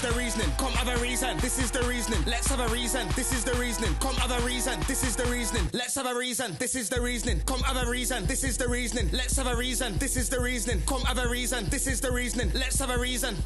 the reasoning. Come have a reason, this is the reasoning. Let's have a reason, this is the reasoning. Come have a reason, this is the reasoning. Let's have a reason, this is the reasoning. Come have a reason, this is the reasoning. Let's have a reason, this is the reasoning. Come have a reason, this is the reasoning. Let's have a reason.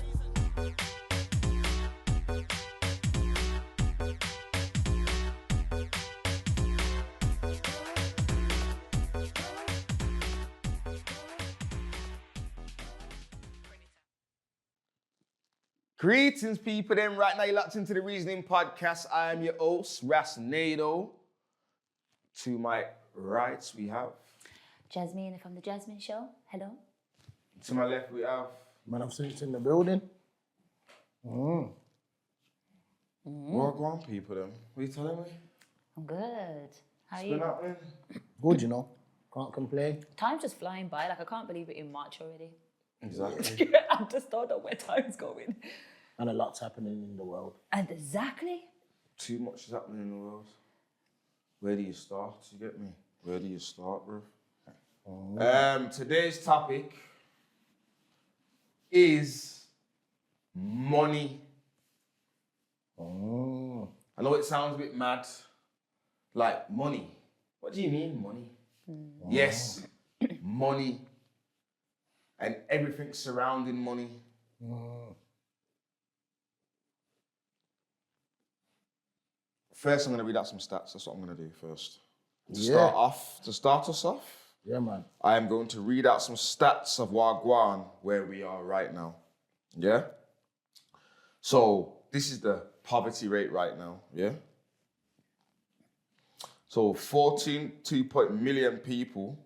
Greetings, people. Then right now you're locked into the Reasoning Podcast. I am your host, Reasoning. To my right, we have Jasmine from the Jasmine Show. Hello. To my left, we have Man of Sense in the building. Well, go on, people. Then what are you telling me? I'm good. How are What's been you? happening? Good, you know. Can't complain. Time's just flying by. Like, I can't believe it in March already. Exactly. I just don't know where time's going. And a lot's happening in the world. And exactly. Too much is happening in the world. Where do you start? You get me? Where do you start, bro? Today's topic is money. I know it sounds a bit mad. Like, money. What do you mean, money? Yes, money. And everything surrounding money. First, I'm going to read out some stats. That's what I'm going to do first. To start us off, Yeah, man. I am going to read out some stats of Wagwan, where we are right now. Yeah? So, this is the poverty rate right now. Yeah? So, 14.2 million people,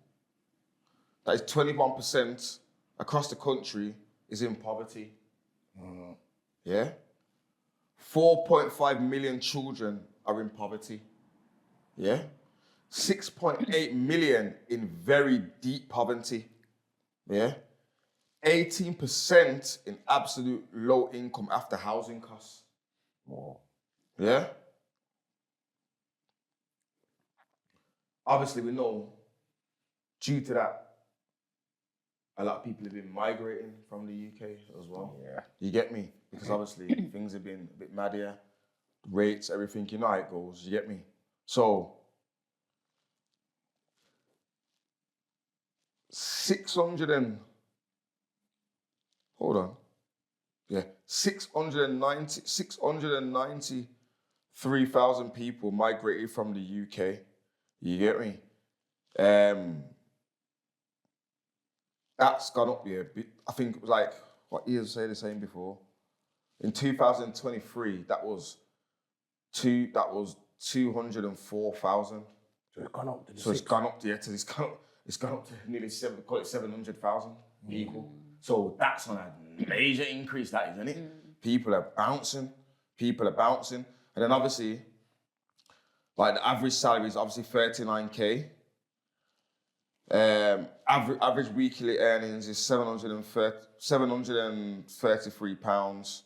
that is 21% across the country, is in poverty. Yeah? 4.5 million children are in poverty. Yeah? 6.8 million in very deep poverty. Yeah? 18% in absolute low income after housing costs. Yeah? Obviously, we know due to that, a lot of people have been migrating from the UK as well. Yeah. You get me? Because obviously things have been a bit mad here. Rates, everything, you know how it goes. You get me? So, 693,000 people migrated from the UK. You get me? That's gone up here. I think it was like, what years say the same before? In 2023, that was 204,000. So it's gone up to the So it's gone up to it's gone up to nearly 700,000 people. So that's on a major increase, that is, isn't it? People are bouncing. And then obviously, like the average salary is obviously 39k. Average weekly earnings is £733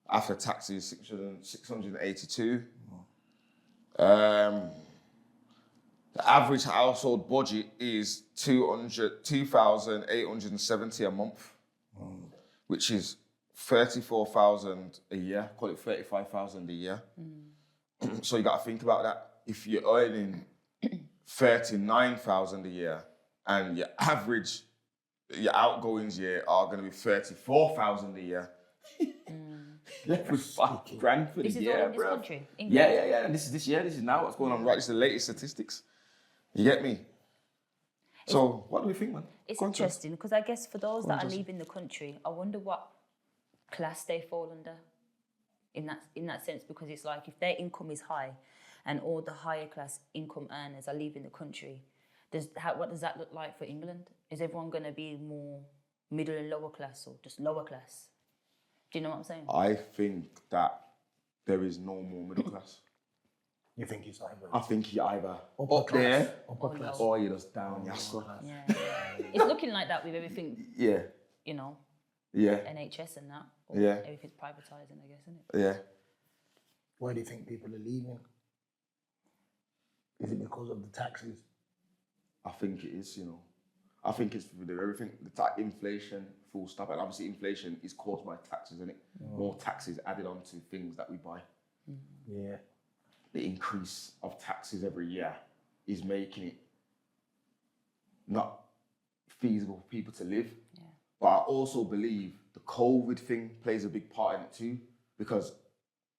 after taxes, 682. The average household budget is 2,870 a month, which is 34,000 a year. Call it 35,000 a year. So you got to think about that. If you're earning 39,000 a year, and your outgoings year are going to be 34,000 a year. Left with £5,000 for the This is year, all in this bro. country? England? Yeah. And this is now what's going on. Right, this is the latest statistics. You get me? So, what do we think, man? It's Go on, interesting because I guess for those that are leaving the country, I wonder what class they fall under in that sense, because it's like if their income is high and all the higher class income earners are leaving the country, what does that look like for England? Is everyone going to be more middle and lower class or just lower class? Do you know what I'm saying? I think that there is no more middle class. You think it's either? I think you're either Upper up class. there Upper class. or you're just down. Yes, Yeah. It's looking like that with everything, yeah. you know, Yeah. NHS and that. Or Yeah. Everything's privatising, I guess, isn't it? Yeah. Why do you think people are leaving? Is it because of the taxes? I think it is, you know. I think it's with everything, inflation, full stop. And obviously inflation is caused by taxes, isn't it? More taxes added on to things that we buy. Yeah. The increase of taxes every year is making it not feasible for people to live. Yeah. But I also believe the COVID thing plays a big part in it too, because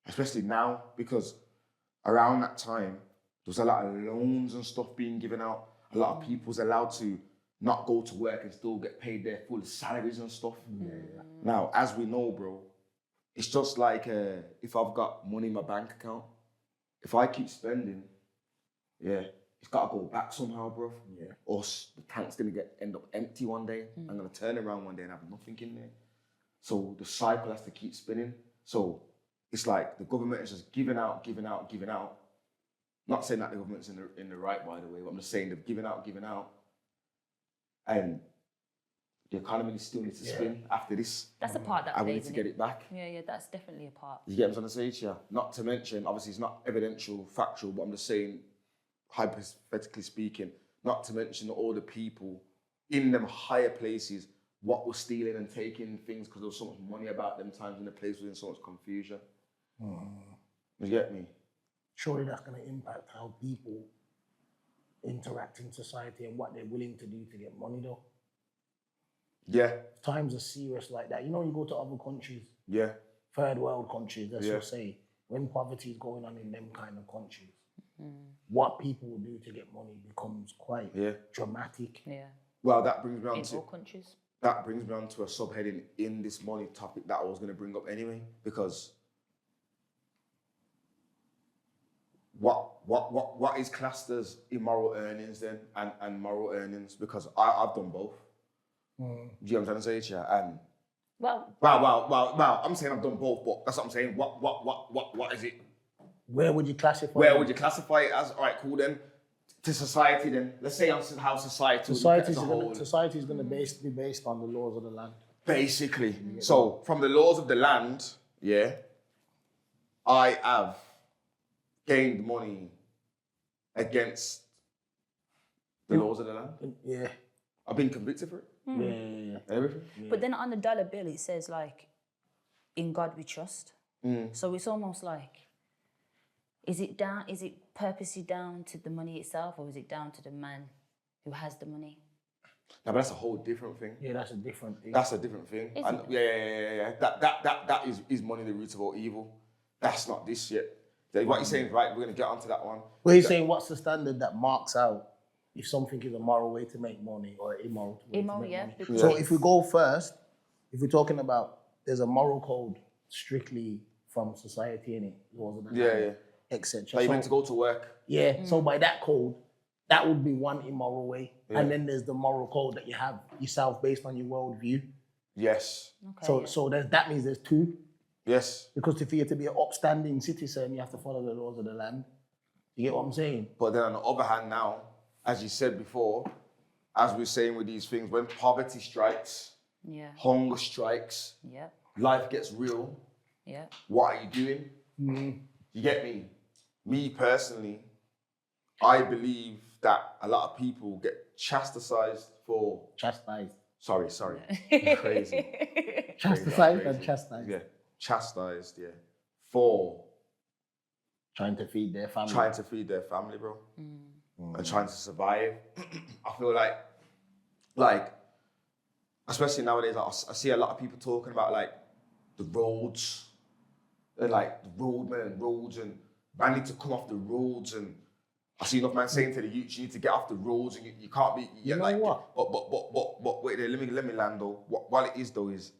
especially now, because around that time, there was a lot of loans and stuff being given out. A lot of people was allowed to not go to work and still get paid their full salaries and stuff. Now, as we know, bro, it's just like if I've got money in my bank account, if I keep spending, it's got to go back somehow, bro. Yeah. Or the tank's going to end up empty one day. I'm going to turn around one day and have nothing in there. So the cycle has to keep spinning. So it's like the government is just giving out. Not saying that the government's in the right, by the way, but I'm just saying they've given out. And the economy still needs to spin after this. That's the part that and we plays need to in get it. it back. Yeah, that's definitely a part. You get what I'm trying to say to you? Not to mention, obviously it's not evidential, factual, but I'm just saying, hypothetically speaking, not to mention all the people in them higher places, what were stealing and taking things because there was so much money about them times and the place was in so much confusion. You get me? Surely that's going to impact how people interact in society and what they're willing to do to get money, though. Yeah, Times are serious like that. You know, you go to other countries, yeah, third world countries, let's Yeah. just say, when poverty is going on in them kind of countries, what people will do to get money becomes quite yeah. dramatic. Yeah. Well, that brings me on In to all countries. that brings me on to a subheading in this money topic that I was going to bring up anyway, because what is classed as immoral earnings then and moral earnings? Because I've done both. Do you know what I'm trying to say to you? And Well, well, I'm saying I've done both, but that's what I'm saying. What is it? Where would you classify Where it? would you classify it as? All right, cool then. To society then. Let's say how society would look at it as a whole. Society is going to be based on the laws of the land. Basically. So from the laws of the land, I have gained money against the laws of the land. Yeah. I've been convicted for it. Yeah. Everything. but then on the dollar bill it says like, "In God we trust." So it's almost like, is it purposely down to the money itself, or is it down to the man who has the money? No, but that's a whole different thing. Yeah, that's a different thing. That's a different thing. Is And it? yeah. That is money the root of all evil. That's not this yet. What you're saying is right. We're gonna get onto that one. Well, you're saying what's the standard that marks out if something is a moral way to make money or immoral way Immoral, to make yeah, money? because So if we go first, if we're talking about there's a moral code strictly from society in it, laws of the land, etc. Like you're meant to go to work. Yeah, so by that code, that would be one immoral way. And then there's the moral code that you have yourself based on your worldview. Yes. okay, So that means there's two. Yes. Because for you to be an upstanding citizen, you have to follow the laws of the land. You get what I'm saying? But then on the other hand now, as you said before, as we're saying with these things, when poverty strikes, yeah, hunger strikes, yeah, life gets real, yeah, what are you doing? You get me? Me personally, I believe that a lot of people get chastised for... Chastised. Sorry. Crazy. Chastised and chastised. Yeah, chastised, for Trying to feed their family. trying to feed their family, bro. And trying to survive. I feel like, especially nowadays, I see a lot of people talking about like the roads and like the roadmen and roads and man need to come off the roads, and I see enough man saying to the youth, you need to get off the roads and you can't be. You know what? But wait there, let me land though. What it is though is,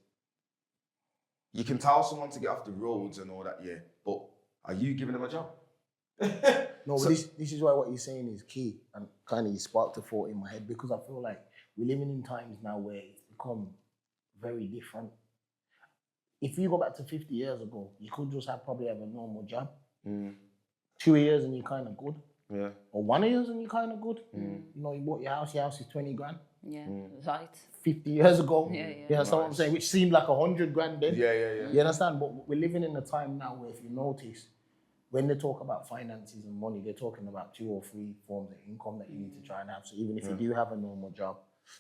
you can tell someone to get off the roads and all that, but are you giving them a job? No, but this is why what you're saying is key, and kind of sparked a thought in my head, because I feel like we're living in times now where it's become very different. If you go back to 50 years ago, you could just probably have a normal job. 2 years and you're kind of good. Yeah. Or 1 year and you're kind of good. You know, you bought your house is 20 grand. yeah, right. 50 years ago. Yeah. You understand what I'm saying? Which seemed like 100 grand then. Yeah. You understand? But we're living in a time now where, if you notice, when they talk about finances and money, they're talking about 2 or 3 forms of income that you need to try and have. So even if you do have a normal job,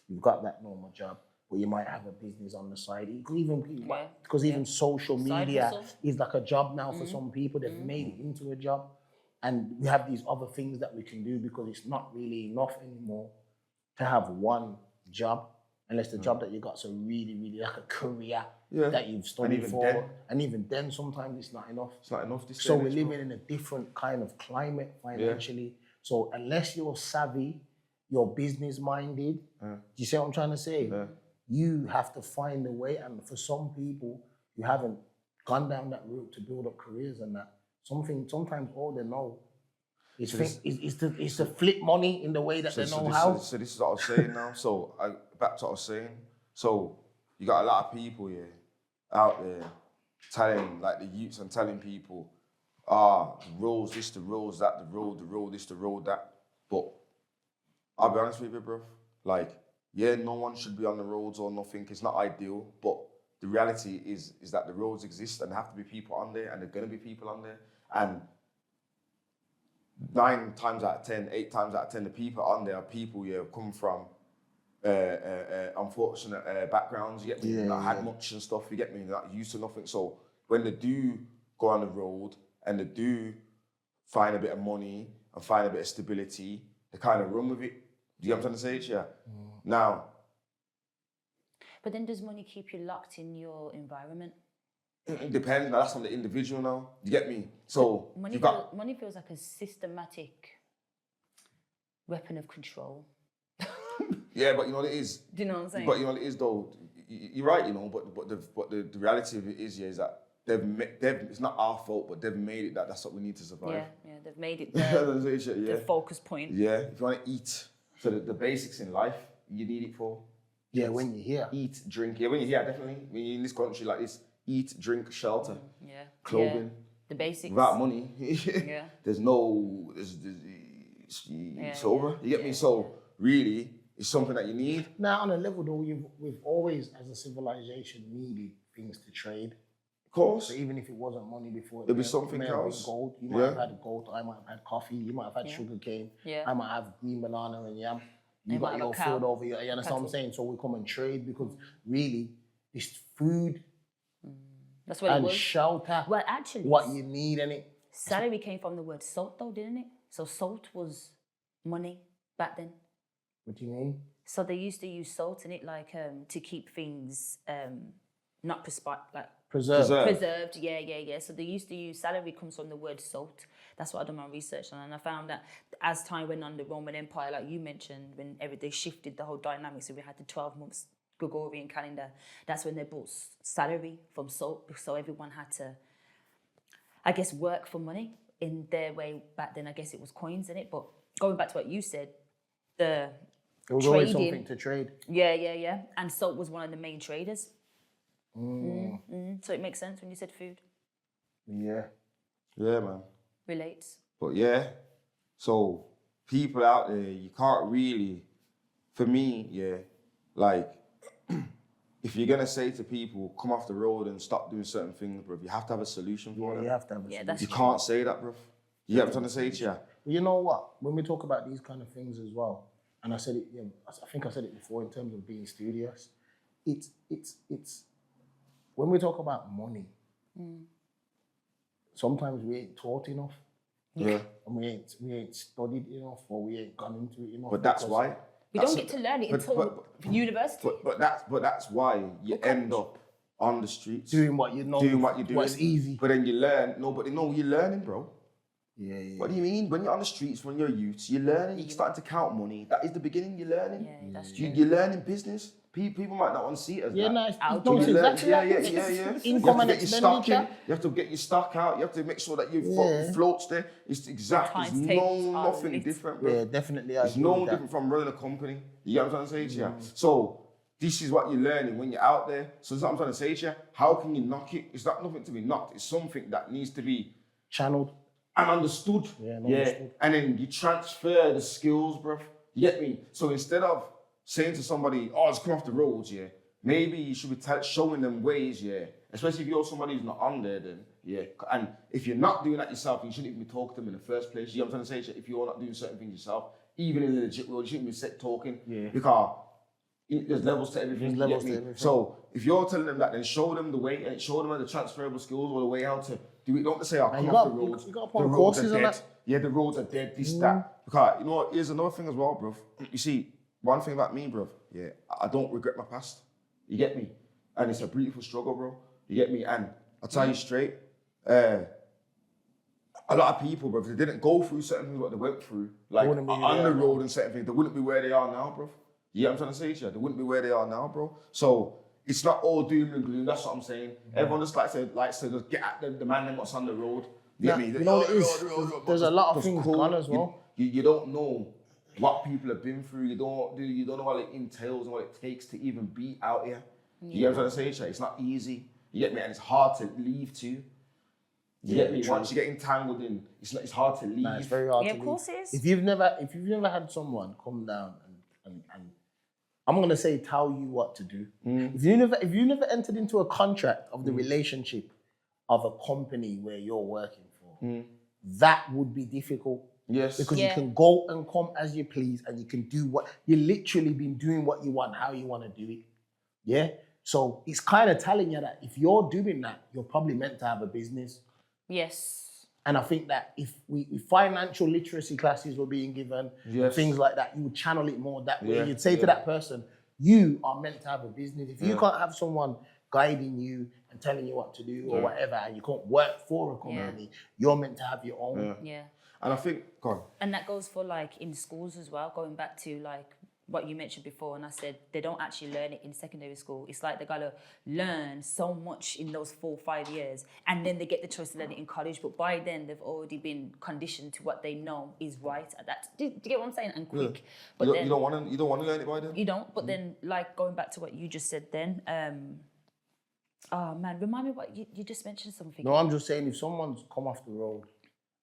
you've got that normal job, but you might have a business on the side. It could even be, Yeah. because even social Side media hustle. is like a job now for some people. They've made it into a job. And we have these other things that we can do because it's not really enough anymore to have one job, unless the job that you got's a really, really like a career that you've studied even for. then- And even then, sometimes it's not enough. It's not enough. This So day we're and age, living in a different kind of climate financially. So unless you're savvy, you're business minded, do you see what I'm trying to say? You have to find a way. And for some people, you haven't gone down that route to build up careers and that. Sometimes all they know is to flip money in the way that they know how. So this is what I was saying now. So back to what I was saying. So you got a lot of people out there telling, like the youths and telling people, the roads, this, the roads, that, the road, this, the road, that. But I'll be honest with you, bro. Like, yeah, no one should be on the roads or nothing. It's not ideal, but the reality is that the roads exist and there have to be people on there, and there are gonna be people on there. And 9 times out of 10, 8 times out of 10, the people on there are people come from unfortunate backgrounds. You get me? Not had much and stuff. You get me? Not used to nothing. So when they do go on the road and they do find a bit of money and find a bit of stability, they kind of run with it. Do you get what I'm trying to say? Yeah. Now. But then does money keep you locked in your environment? It depends. Now that's on the individual now. You get me? So money feels like a systematic weapon of control. Yeah, but you know what it is. Do you know what I'm saying? But you know what it is though. You're right, you know. But the reality of it is, is that it's not our fault, but they've made it that's what we need to survive. Yeah, they've made it the the focus point. Yeah, if you want to eat, so the basics in life, you need it for. Yeah, when you're here. Eat, drink. Yeah, when you're here, definitely. When you're in this country like this, eat, drink, shelter, clothing. Yeah. The basics. Without money, there's it's over. You get me? So really, it's something that you need. Now, on a level though, we've always, as a civilization, needed things to trade. Of course. So even if it wasn't money before, there'll be something else. Gold. You might have had gold. I might have had coffee. You might have had sugar cane. Yeah. I might have green banana and yam. You got your food over here. You understand what I'm saying? So we come and trade because really, it's food. That's what it was. And shelter. Well, actually, what you need in it. Salary came from the word salt, though, didn't it? So salt was money back then. What do you mean? So they used to use salt in it, like to keep things not preserved. Yeah. So they used to use salary comes from the word salt. That's what I done my research on, and I found that as time went on, the Roman Empire, like you mentioned, when they shifted the whole dynamics, so we had the 12 months Gregorian calendar. That's when they brought salary from salt, so everyone had to, I guess, work for money in their way back then. I guess it was coins in it, but going back to what you said, there was always something to trade. Yeah. And salt was one of the main traders. So it makes sense when you said food. Yeah, man. Relates. But yeah, so people out there, you can't really, for me, like, if you're gonna say to people, come off the road and stop doing certain things, bro, you have to have a solution for them. You have to have a solution. You can't say that, bro. You have to say it, yeah. You know what? When we talk about these kind of things as well, and I said it, I think I said it before in terms of being studious, it's when we talk about money, sometimes we ain't taught enough. Yeah. And we ain't studied enough, or we ain't gone into it enough. But that's why. We don't get to learn it until university. But that's why you end up on the streets. Doing what you know. Doing what you're doing. What's easy. But then you learn. No, but they know you're learning, bro. Yeah. What do you mean? When you're on the streets, when you're a youth, you're learning, you're starting to count money. That is the beginning, you're learning. Yeah, that's true. You're learning business. People might not want to see it as that. Nice. Yeah. Income and expenditure. expenditure. You have to get your stock out. You have to make sure that your floats there. It's exact. There's nothing different, bro. Yeah, definitely. It's no different from running a company. You get what I'm trying to say to you? So this is what you're learning when you're out there. So that's what I'm trying to say to you. How can you knock it? It's not nothing to be knocked. It's something that needs to be channeled and understood. Understood. And then you transfer the skills, bro. You get me? So instead of saying to somebody, oh, let's come off the roads, maybe you should be showing them ways, especially if you're somebody who's not on there, then, and if you're not doing that yourself, you shouldn't even be talking to them in the first place. You know what I'm trying to say? If you're not doing certain things yourself, even in the legit world, you shouldn't be talking, because There's levels to everything. There's levels you get to me? everything. So if you're telling them that, then show them the way and show them the transferable skills or the way how to do it. Don't just say, "I'll come off the roads. You got to The put roads courses are on dead. that. Yeah, the roads are dead. This, that." Because you know what? Here's another thing as well, bro. You see, one thing about me, bro. Yeah, I don't regret my past. You get me? And it's a beautiful struggle, bro. You get me? And I'll tell you straight. A lot of people, bro, if they didn't go through certain things what they went through, like wouldn't be who on they the are road and certain things, they wouldn't be where they are now, bro. You know what I'm trying to say to you? They wouldn't be where they are now, bro. So it's not all doom and gloom. That's what I'm saying. Everyone just likes to just get at the man and what's on the road. You get me? You know what it is? There's a lot of things gone as well. You don't know what people have been through. You don't know what it entails and what it takes to even be out here. You get what I'm trying to say? It's not easy. You get me? And it's hard to leave too. You get me? Once you get entangled in, it's hard to leave. Nah, it's very hard to of leave. course it is. If you've never had someone come down and I'm gonna say tell you what to do. If you never entered into a contract of the relationship of a company where you're working for, that would be difficult. Yes. Because you can go and come as you please and you can do what you literally been doing what you want, how you want to do it. Yeah. So it's kind of telling you that if you're doing that, you're probably meant to have a business. Yes. And I think that if financial literacy classes were being given, things like that, you would channel it more that way. You'd say to that person, you are meant to have a business. If you can't have someone guiding you and telling you what to do or whatever, and you can't work for a company, you're meant to have your own. Yeah. And I think, go on. And that goes for like in schools as well, going back to like what you mentioned before, and I said they don't actually learn it in secondary school. It's like they gotta learn so much in those 4 or 5 years, and then they get the choice to learn it in college. But by then, they've already been conditioned to what they know is right at that. Do you get what I'm saying? And quick. Yeah. But you don't want to learn it by then. You don't. But then, like going back to what you just said, then. Oh man, remind me what you just mentioned something. No, I'm just saying if someone's come off the road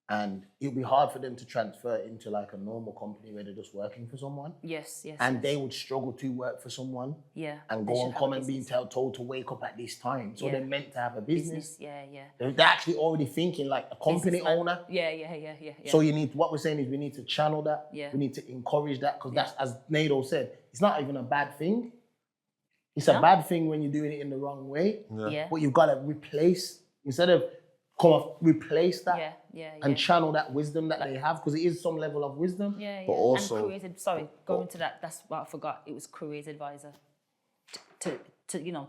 and it'll be hard for them to transfer into like a normal company where they're just working for someone. Yes. And they would struggle to work for someone. Yeah. And go and come and being told to wake up at this time. So they're meant to have a business. Yeah. They're actually already thinking like a company owner. Yeah. So what we're saying is we need to channel that. Yeah. We need to encourage that because that's, as Nado said, it's not even a bad thing. It's a bad thing when you're doing it in the wrong way. Yeah. But you've got to replace that and channel that wisdom that they have because it is some level of wisdom. Yeah. But also, and going to that, that's what I forgot. It was careers advisor. To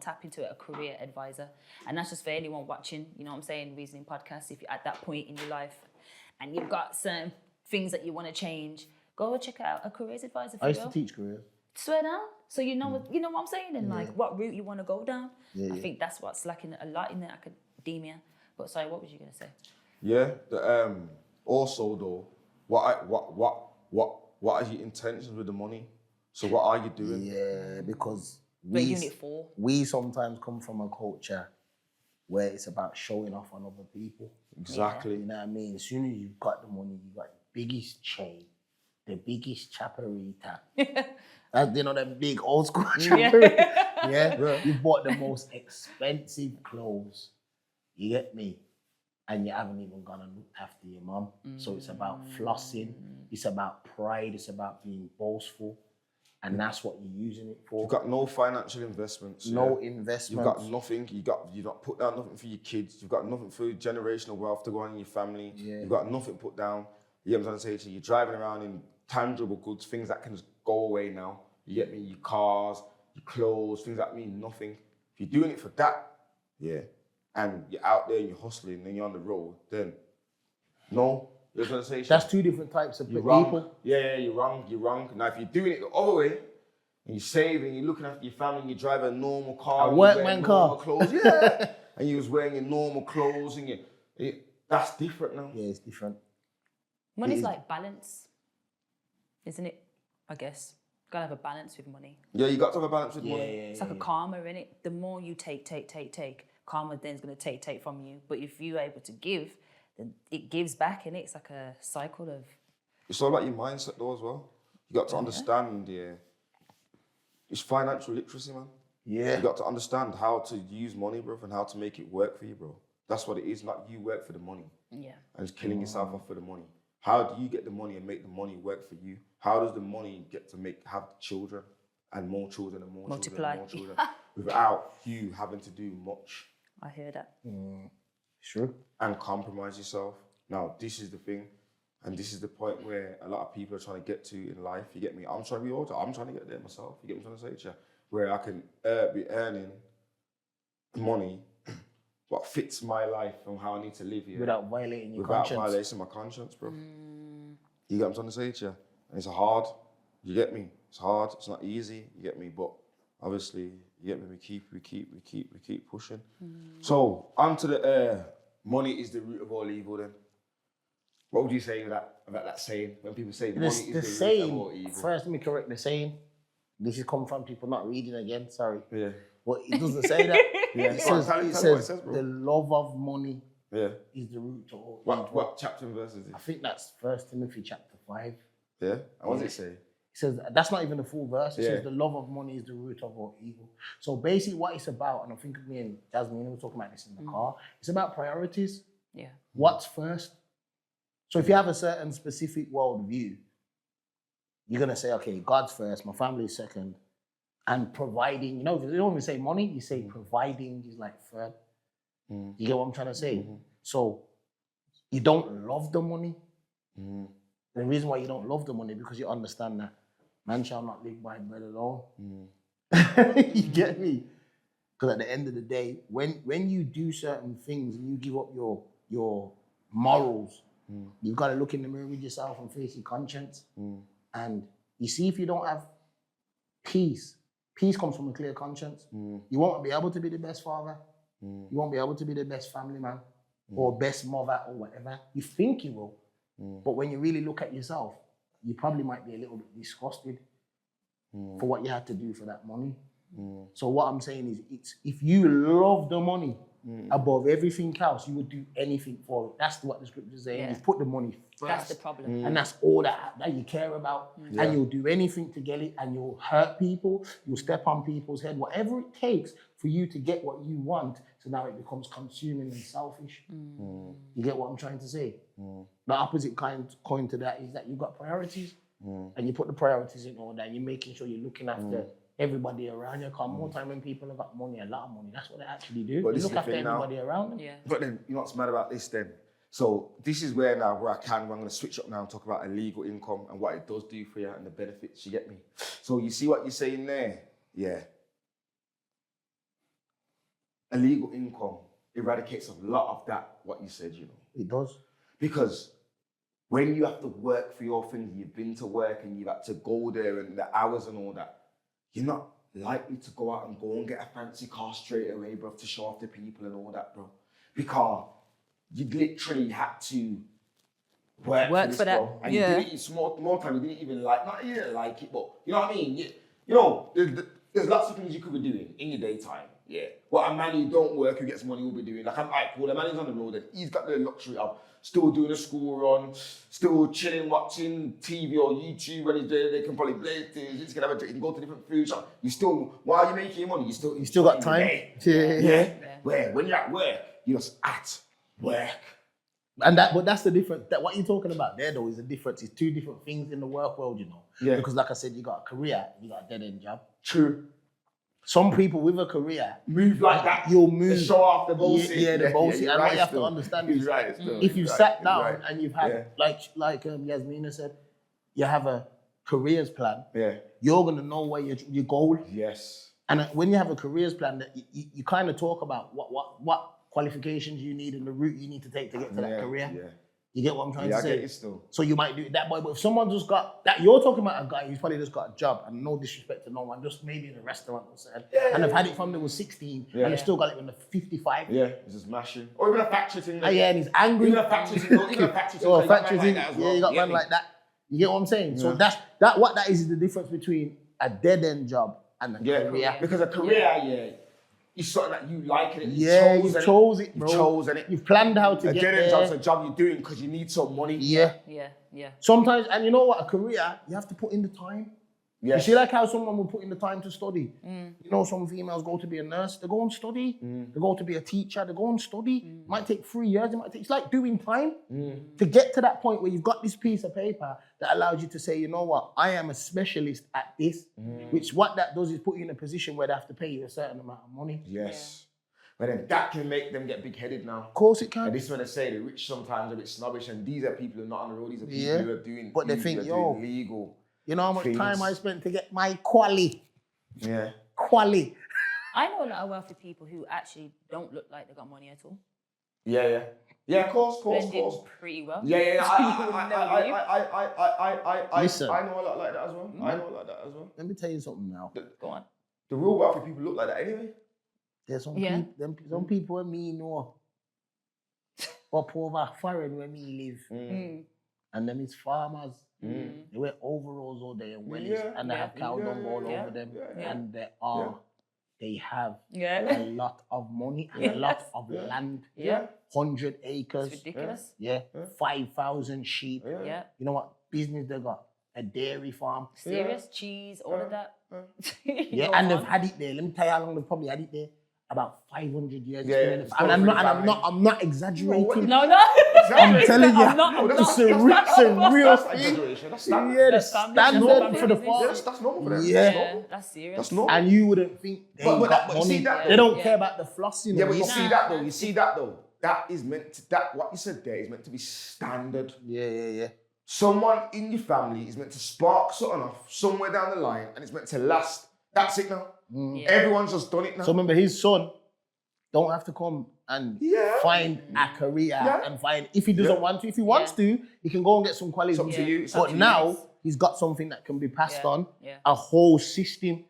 tap into a career advisor. And that's just for anyone watching, you know what I'm saying, Reasoning Podcast. If you're at that point in your life and you've got certain things that you want to change, go check out a careers advisor for I used to teach careers. Swear down. So you know what I'm saying, and like what route you want to go down. I think that's what's lacking a lot in the academia. But sorry, what was you gonna say? Yeah. Also though, what are your intentions with the money? So what are you doing? Yeah, because Unit 4. we sometimes come from a culture where it's about showing off on other people. Exactly. You know what I mean? As soon as you've got the money, you got the biggest chain, the biggest chaparita. That's, them big old school chaparita. Yeah. You bought the most expensive clothes. You get me? And you haven't even gone and looked after your mum. So it's about flossing. It's about pride. It's about being boastful. And that's what you're using it for. You've got no financial investments. No investments. You've got nothing. You've not put down nothing for your kids. You've got nothing for generational wealth to go on in your family. Yeah. You've got nothing put down. You know what I'm trying to say to you? You're driving around in tangible goods, things that can just go away now. You get me? Your cars, your clothes, things that mean nothing. If you're doing it for that, and you're out there and you're hustling and you're on the road, then no. You're trying to say that's two different types of people. Wrong. Yeah, you're wrong. Now, if you're doing it the other way, and you're saving, you're looking after your family, and you drive a normal car, a workman car, clothes, and you was wearing your normal clothes, and that's different now. Yeah, it's different. Money's like balance, isn't it? I guess. Gotta have a balance with money. Yeah, you got to have a balance with money. It's like a karma, innit? The more you take, karma then's gonna take from you. But if you're able to give, then it gives back, innit? It's like a cycle of... It's all about your mindset though as well. You got to understand, it's financial literacy, man. Yeah. You got to understand how to use money, bro, and how to make it work for you, bro. That's what it is, not you work for the money. Yeah. And just killing yourself off for the money. How do you get the money and make the money work for you? How does the money get to have children and more children and more Multiply. children and more children without you having to do much. I hear that. Sure. And compromise yourself. Now, this is the thing, and this is the point where a lot of people are trying to get to in life. You get me? I'm trying to get there myself. You get me? I'm trying to say to you, where I can be earning money what fits my life and how I need to live here. Without violating your conscience. Without violating my conscience, bro. You get what I'm trying to say to you? And it's hard. You get me? It's hard. It's not easy. You get me? But obviously, you get me? We keep pushing. So on to the money is the root of all evil. Then, what would you say about that saying? When people say money is the root of all evil. First, let me correct the saying. This is coming from people not reading again. Sorry. Yeah. But it doesn't say that. Yeah. It says, Tell me what it says, bro. the love of money Yeah. is the root of all evil. What chapter and verse is I it? think that's 1 Timothy chapter 5. Yeah. And what does it say? It says, that's not even the full verse. It Yeah. says the love of money is the root of all evil. So basically what it's about, and I think me and Jasmine were talking about this in the car, it's about priorities. Yeah. What's first? So if you have a certain specific worldview, you're going to say, okay, God's first, my family is second, and providing, you don't even say money, you say providing is like third. You get what I'm trying to say? So you don't love the money. The reason why you don't love the money because you understand that man shall not live by bread alone. You get me? Because at the end of the day, when you do certain things and you give up your morals, you've got to look in the mirror with yourself and face your conscience. And you see, if you don't have peace comes from a clear conscience. You won't be able to be the best father. You won't be able to be the best family man or best mother or whatever. You think you will. But when you really look at yourself, you probably might be a little bit disgusted for what you had to do for that money. So what I'm saying is, it's if you love the money above everything else, you would do anything for it. That's what the scriptures say. Yeah. You put the money first. That's the problem. And that's all that you care about. And you'll do anything to get it, and you'll hurt people, you'll step on people's head, whatever it takes for you to get what you want. So now it becomes consuming and selfish. You get what I'm trying to say? The opposite coin to that is that you've got priorities, and you put the priorities in order, and you're making sure you're looking after everybody around you. Because more time when people have got money, a lot of money, that's what they actually do. But They look after everybody now. around them. Yeah. But then, you know what's mad about this then? So this is where I'm going to switch up now and talk about illegal income and what it does do for you and the benefits, you get me? So you see what you're saying there? Yeah. Illegal income eradicates a lot of that, what you said, you know. It does. Because when you have to work for your thing, you've been to work and you've had to go there and the hours and all that, you're not likely to go out and get a fancy car straight away, bro, to show off to people and all that, bro. Because you literally had to work for this, that. bro. And Yeah. you didn't, more time, you didn't even like, not you didn't like it, but you know what I mean? You know, there's lots of things you could be doing in your daytime. Yeah. What a man who don't work, who gets money will be doing. Like, I'm like, cool, the man is on the road and he's got the luxury of still doing a school run, still chilling, watching TV or YouTube when he's there. They can probably play things, he can have a drink, he can go to different food shops. You still, while you're making money, you still got time. Yeah. Where? When you're at work, you're just at work. But that's the difference. That what you're talking about there, though, is the difference. It's two different things in the work world, you know. Yeah. Because, like I said, you got a career, you got a dead end job. True. Some people with a career move like that. You'll move. To show off the bullshit. Yeah, the bullshit. you're And right what you have still. to understand He's is, right still. if you've He's sat right. down He's right. and you've had, like Yasmina said, you have a careers plan. Yeah. You're gonna know where your goal. Yes. And when you have a careers plan, that you kind of talk about what qualifications you need and the route you need to take to get to that career. Yeah. You get what I'm trying to I say? get it still. So you might do it that way, but if someone just got that, you're talking about a guy who's probably just got a job, and no disrespect to no one, just maybe in a restaurant or something, and they've had it from they were 16, and they've still got it when they're 55. Yeah, it's just mashing. Or even a factory thing. Like, Yeah, and he's angry. Even a factory thing. Even a factory thing. Or a you got factory man thing. like that as Yeah, well. you got get man me? like that. You get what I'm saying? So what that is the difference between a dead end job and a career. Because a career, is something that you like and You chose it, bro. You chose it. You've planned how to A get dead there. end job's a job you're doing because you need some money. Yeah. Yeah. Sometimes, and you know what, a career, you have to put in the time. Yes. You see like how someone will put in the time to study. You know, some females go to be a nurse, they go and study. They go to be a teacher, they go and study. It might take 3 years, it's like doing time to get to that point where you've got this piece of paper that allows you to say, you know what, I am a specialist at this, which what that does is put you in a position where they have to pay you a certain amount of money. Yes. But then that can make them get big-headed now. Of course it can. And this is when I say the rich sometimes are a bit snobbish, and these are people who are not on the road, these are people who are doing, but they think, doing legal. You know how much things. time I spent to get my quali? Yeah. Quali. I know a lot of wealthy people who actually don't look like they got money at all. Yeah. Yeah, of course. Blended pretty well. Yeah. Listen. I know a lot like that as well. Let me tell you something now. Go on. The real wealthy people look like that anyway. There's some people where me know up over foreign where me live. And them is farmers. They wear overalls all day and wellies, and they have cow dung all over them. And they have a lot of money and a lot of land. 100 acres. It's ridiculous. 5,000 sheep. Yeah. You know what business they got? A dairy farm. Serious cheese, all of that. And they've had it there. Let me tell you how long they've probably had it there. About 500 years. And I'm not exaggerating. No. I'm telling you, that's it's a real thing. exaggeration. That's The standard for the farm. That's normal for them. Yeah, that's serious. That's normal. And you wouldn't think they got but you money. see that They don't care about the flossing. Yeah, but you see that though. That is meant to, what you said there is meant to be standard. Yeah. Someone in your family is meant to spark something off somewhere down the line, and it's meant to last. That's it now. Everyone's just done it now. So remember, his son don't have to come and find a career and find, if he doesn't want to. If he wants to, he can go and get some quality. It's up to you. But now, he's got something that can be passed on, a whole system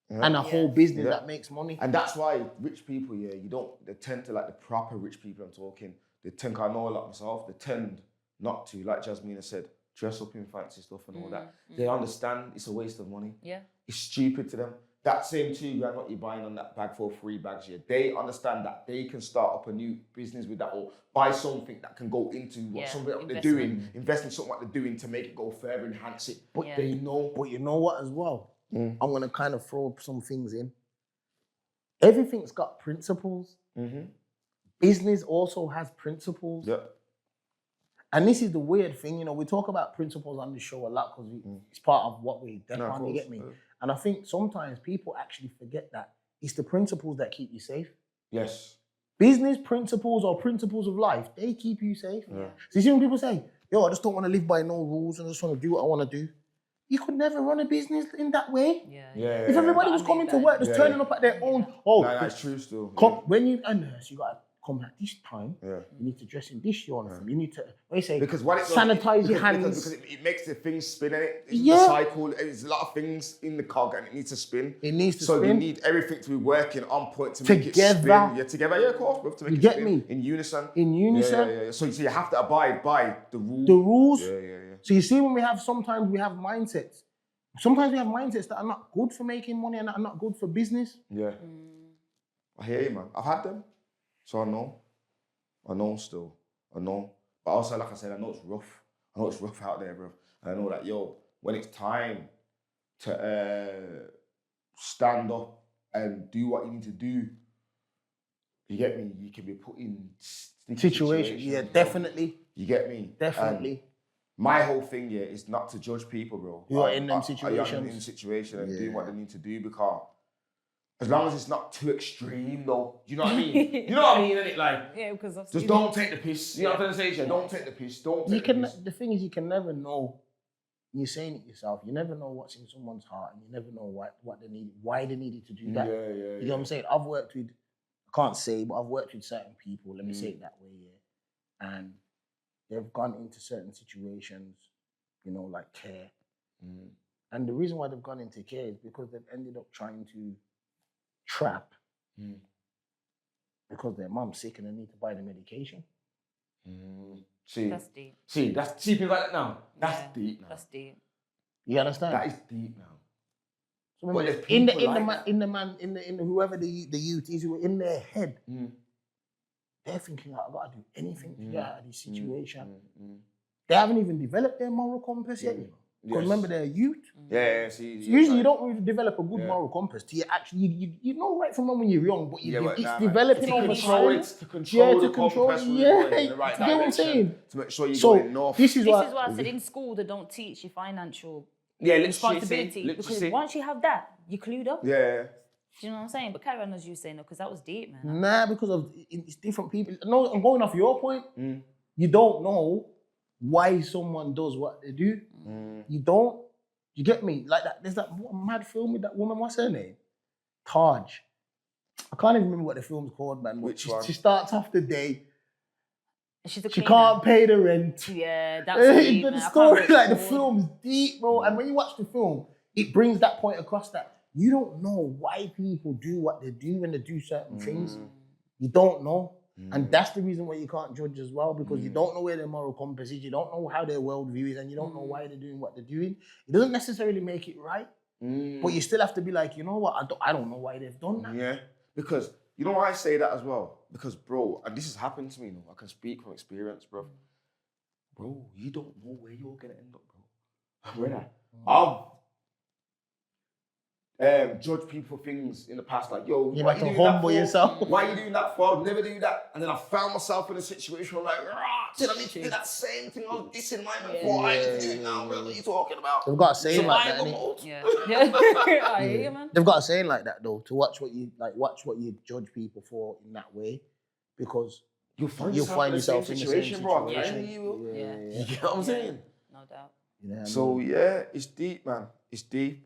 and a whole business that makes money. And that's why rich people, they tend to, like the proper rich people I'm talking, they tend, I know a lot myself, they tend not to, like Jasmina said, dress up in fancy stuff and all that. They understand it's a waste of money. Yeah. It's stupid to them. That same $2 grand what you're buying on that bag for 3 bags here, they understand that they can start up a new business with that, or buy something that can go into what they're doing, invest in something what they're doing to make it go further, enhance it. But they know. But you know what as well? I'm going to kind of throw some things in. Everything's got principles. Business also has principles. Yeah. And this is the weird thing, we talk about principles on the show a lot because it's part of what we depend on, you get me? And I think sometimes people actually forget that it's the principles that keep you safe. Yes. Business principles or principles of life, they keep you safe. So you see when people say, I just don't want to live by no rules and I just want to do what I want to do. You could never run a business in that way. If everybody was coming to work, just turning up at their own. That's true still. When you're a nurse, you got to come at this time. You need to dress in this uniform. You need to, sanitize your hands. Because it makes the things spin in it. The cycle, there's a lot of things in the cog and it needs to spin. It needs to spin. So you need everything to be working on point to make it spin. Together. Yeah, of course. We have to make it spin. In unison. Yeah. So you have to abide by the rules. Yeah. So you see sometimes we have mindsets. Sometimes we have mindsets that are not good for making money and that are not good for business. Yeah. I hear you, man. I've had them. So I know still. But also, like I said, I know it's rough. I know it's rough out there, bro. And I know that, when it's time to stand up and do what you need to do, you get me? You can be put in situations. Yeah, definitely. You get me? Definitely. And my whole thing, is not to judge people, bro. You are in them situations. I am in the situation and doing what they need to do because as long as it's not too extreme, though. Do you know what I mean? You know what I mean, innit? Like, because just don't take the piss. You know what I'm trying to say? Don't take the piss. Don't take the piss. The thing is, you can never know. You're saying it yourself. You never know what's in someone's heart, and you never know what they need, why they needed to do that. You know what I'm saying? I've worked with, I can't say, but I've worked with certain people. Let me say it that way, and they've gone into certain situations, like care. And the reason why they've gone into care is because they've ended up trying to trap because their mum's sick and they need to buy the medication. See, that's deep. See, that's people like that now. That's deep now. That's deep. You understand? That is deep now. So remember, in whoever the youth is, who in their head, they're thinking, I've got to do anything to get out of this situation. They haven't even developed their moral compass yet. Because remember, they're youth. Yeah, see. Usually, you don't really develop a good moral compass. To you actually, you know right from when you're young, but it's developing over time. To control the compass. Yeah, in the right you get what I'm direction, saying? to make sure you're So going north. this is This why is why I said in school they don't teach you financial literacy, responsibility because once you have that, you're clued up. Yeah. Do you know what I'm saying? But carry on as you saying, because that was deep, man. Nah, because of it's different people. No, I'm going off your point. You don't know why someone does what they do. You don't. You get me? Like that. There's that mad film with that woman. What's her name? Taj. I can't even remember what the film's called, man. Which one? She starts off the day. She's a She cleaner. can't pay the rent. Yeah, that's deep, man. The I story, can't like the recall. film's deep, bro. And when you watch the film, it brings that point across that you don't know why people do what they do when they do certain things. You don't know. And that's the reason why you can't judge as well, because you don't know where their moral compass is, you don't know how their worldview is, and you don't know why they're doing what they're doing. It doesn't necessarily make it right, but you still have to be like, you know what, I don't know why they've done that. Yeah, because you know why I say that as well? Because, bro, and this has happened to me, I can speak from experience, bro. Bro, you don't know where you're going to end up, bro. Brother, I've judged people for things in the past, like, yo, You why have you to doing that humble for? yourself. Why are you doing that for? I'll never do that. And then I found myself in a situation where I'm like, did I need to do that same thing I was dissing my man for? I ain't doing it now, bro. What are you talking about? They've got a saying like that. Survival innit? mode. Yeah. I hear you, man. They've got a saying like that though, to watch what you judge people for in that way, because You'll find you'll yourself find in the same yourself in the situation, same bro. I'm situation. telling you. Yeah. You get what I'm saying? No doubt. You know what I mean? So yeah, it's deep, man. It's deep.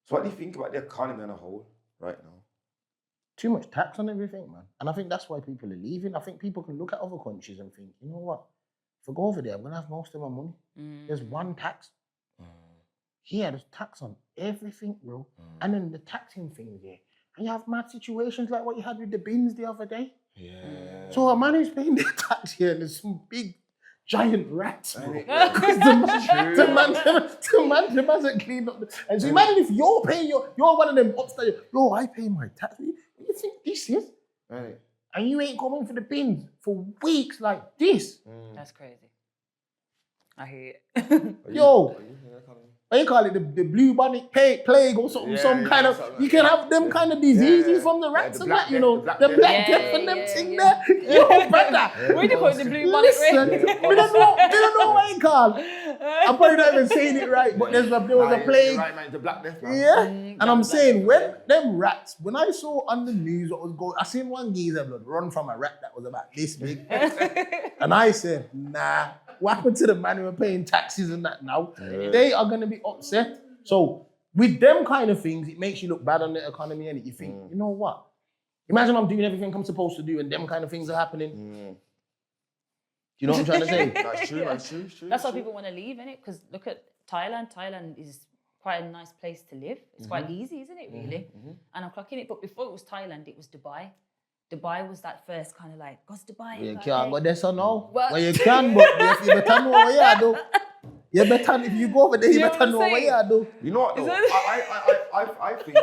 So what do you think about the economy on a whole right now? Too much tax on everything, man. And I think that's why people are leaving. I think people can look at other countries and think, you know what? If I go over there, I'm gonna have most of my money. There's one tax. Here, there's tax on everything, bro. And then the taxing thing there. And you have mad situations like what you had with the bins the other day. Yeah. So a man who's paying the tax here, and there's some big giant rats, bro. Ain't it? Because the man hasn't cleaned up. And so imagine if you're paying you're one of them upstairs. Yo, I pay my tax. What do you think this is? Ain't it? And you ain't coming for the bins for weeks like this. That's crazy. I hear it. Yo, what you call it? The blue bonnet plague or something, kind of. something You can have them kind of diseases from the rats and that, you know. The black death and them thing there. Yo, brother. What do you call it? The blue bonnet Listen, ring? we don't know what you call. I'm probably not even saying it right, but there was a plague. Right, man. The black death, man. Yeah, and I'm saying when them rats, when I saw on the news what was going, I seen one geezer blood run from a rat that was about this big, and I said, nah, what happened to the man who are paying taxes and that now? They are gonna be upset. So with them kind of things, it makes you look bad on the economy, and you think, you know what? Imagine I'm doing everything I'm supposed to do, and them kind of things are happening. You know what I'm trying to say? That's true. That's why people want to leave, isn't it? Because look at Thailand. Thailand is quite a nice place to live. It's quite easy, isn't it, really? And I'm clocking it. But before it was Thailand, it was Dubai. Dubai was that first kind of like, God's Dubai. You like, can't go there, so no. What? Well, you can, but you better know what you do. You better, if you go over there, you know better what I'm know what saying? you do. You know what though? I think